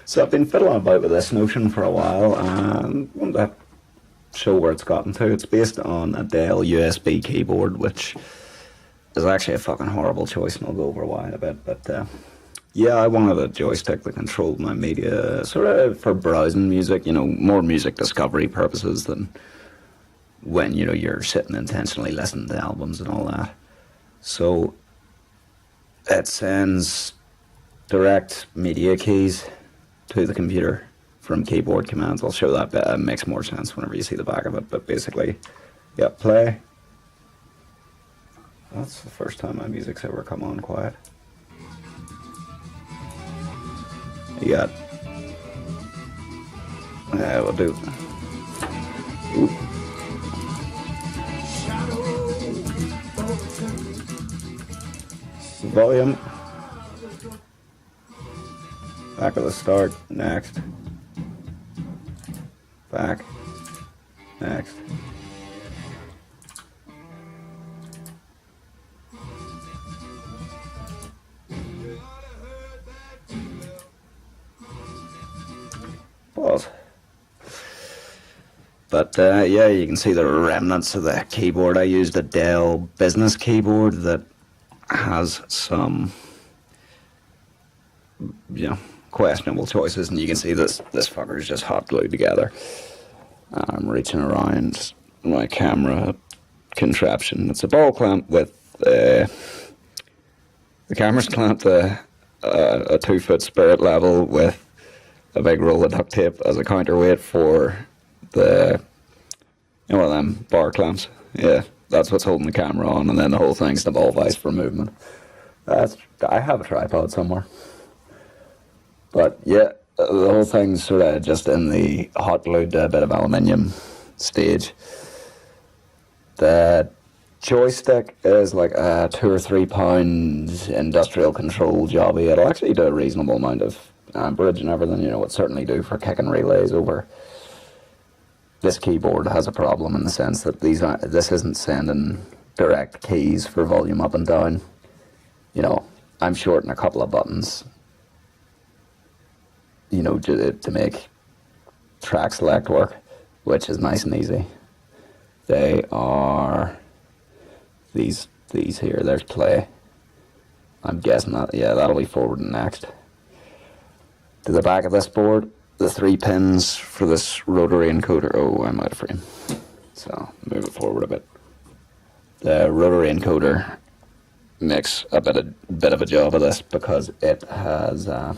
So I've been fiddling about with this notion for a while, and I want to show where it's gotten to. It's based on a Dell USB keyboard, which is actually a fucking horrible choice, and I'll go over why in a bit. But yeah, I wanted a joystick that controlled my media, sort of for browsing music, more music discovery purposes than when, you're sitting intentionally listening to albums and all that. So it sends direct media keys to the computer from keyboard commands. I'll show that bit. It makes more sense whenever you see the back of it. But basically, yeah, play. That's the first time my music's ever come on quiet. You got... Yeah, we'll do... Ooh. Volume. Back at the start. Next. Back. Next. Pause. But yeah, you can see the remnants of the keyboard. I used a Dell business keyboard that has some, questionable choices, and you can see this fucker is just hot glued together. I'm reaching around my camera contraption. It's a ball clamp with the camera's clamped a 2-foot spirit level with a big roll of duct tape as a counterweight for the, them bar clamps. Yeah, that's what's holding the camera on, and then the whole thing's the ball vise for movement. I have a tripod somewhere. But yeah, the whole thing's sort of just in the hot glued bit of aluminium stage. The joystick is like a 2 or 3 pound industrial control jobby. It'll actually do a reasonable amount of amperage and everything, it certainly do for kicking relays over. This keyboard has a problem in the sense that this isn't sending direct keys for volume up and down. I'm shorting a couple of buttons, to make track select work, which is nice and easy. They are these here. There's play. I'm guessing that, yeah, that'll be forward and next. To the back of this board, the 3 pins for this rotary encoder. Oh, I'm out of frame. So, move it forward a bit. The rotary encoder makes a bit of a job of this because it has a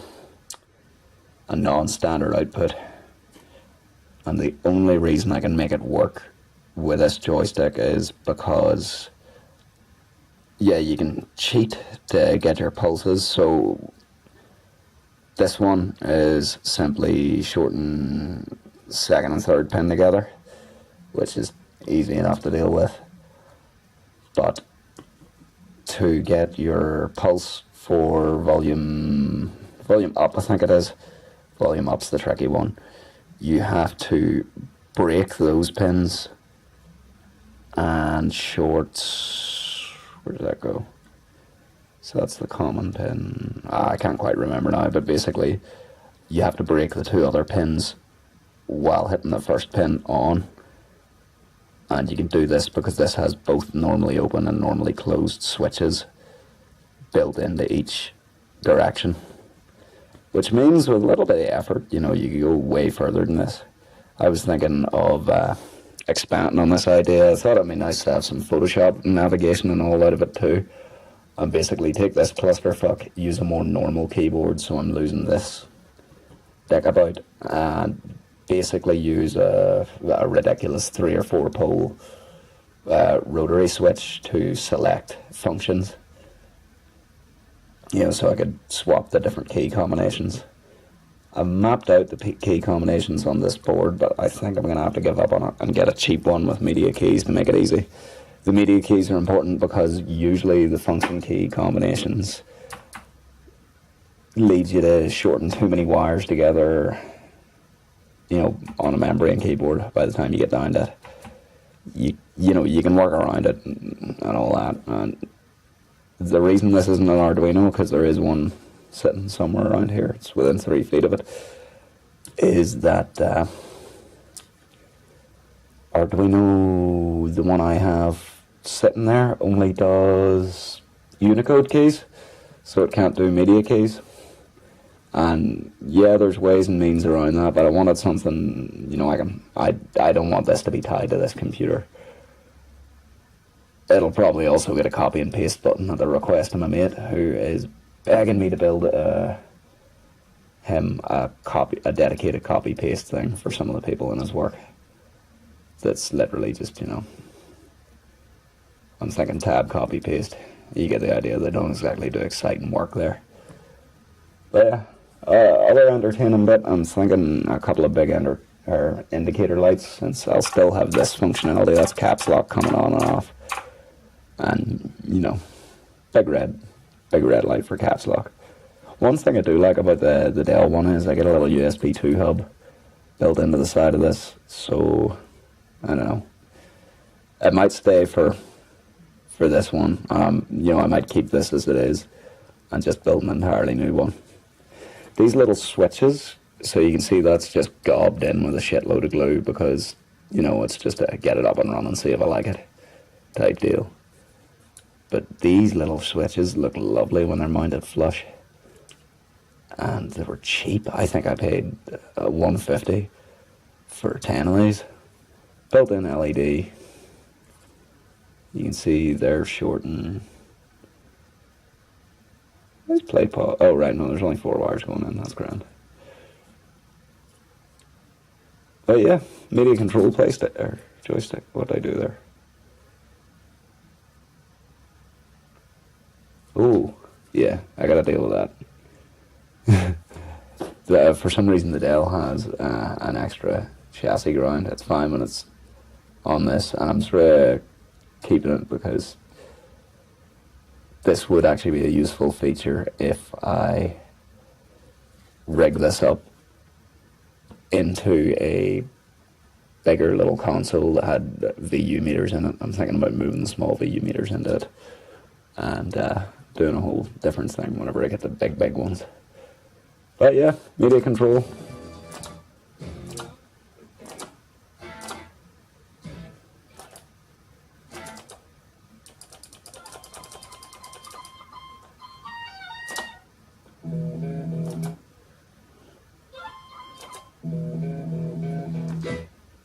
non-standard output. And the only reason I can make it work with this joystick is because, yeah, you can cheat to get your pulses. So this one is simply shorten second and third pin together, which is easy enough to deal with. But to get your pulse for volume up, I think it is, volume up's the tricky one, you have to break those pins and short, where does that go? So that's the common pin. I can't quite remember now, but basically you have to break the 2 other pins while hitting the first pin on. And you can do this because this has both normally open and normally closed switches built into each direction. Which means with a little bit of effort, you can go way further than this. I was thinking of expanding on this idea. I thought it'd be nice to have some Photoshop navigation and all out of it too. And basically take this clusterfuck, use a more normal keyboard, so I'm losing this dick about, and basically use a ridiculous 3 or 4 pole rotary switch to select functions. So I could swap the different key combinations. I've mapped out the key combinations on this board, but I think I'm going to have to give up on it and get a cheap one with media keys to make it easy. The media keys are important because usually the function key combinations leads you to shorten too many wires together, on a membrane keyboard by the time you get down to it. You can work around it and all that. And the reason this isn't an Arduino, because there is one sitting somewhere around here, it's within 3 feet of it, is that Arduino, the one I have sitting there, only does Unicode keys, so it can't do media keys. And yeah, there's ways and means around that, but I wanted something, you know, I don't want this to be tied to this computer. It'll probably also get a copy and paste button at the request of my mate, who is begging me to build him a dedicated copy paste thing for some of the people in his work. That's literally just, you know, I'm thinking tab copy paste. You get the idea. They don't exactly do exciting work there. But yeah, other entertaining bit, I'm thinking a couple of big indicator lights, since I'll still have this functionality. That's caps lock coming on and off, and you know, big red light for caps lock. One thing I do like about the Dell one is I get a little USB 2 hub built into the side of this, so I don't know. It might stay for this one. You know, I might keep this as it is and just build an entirely new one. These little switches, so you can see that's just gobbed in with a shitload of glue because, you know, it's just to get it up and running, see if I like it type deal. But these little switches look lovely when they're mounted flush. And they were cheap. I think I paid $150 for 10 of these. Built-in LED. You can see they're short and... There's play pause. Oh, right, no, there's only 4 wires going in. That's grand. But yeah, media control playstick, or joystick. What did I do there? Oh, yeah, I gotta deal with that. For some reason, the Dell has an extra chassis ground. It's fine when it's on this, and I'm sort of keeping it because this would actually be a useful feature if I rig this up into a bigger little console that had VU meters in it. I'm thinking about moving the small VU meters into it and doing a whole different thing whenever I get the big ones. But yeah, media control.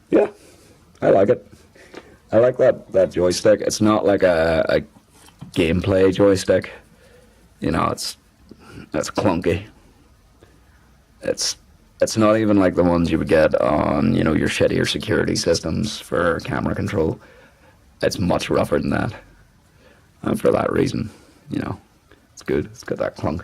Yeah, I like it. I like that joystick. It's not like a gameplay joystick. You know, it's clunky. It's not even like the ones you would get on, you know, your shittier security systems for camera control. It's much rougher than that. And for that reason, you know, it's good. It's got that clunk.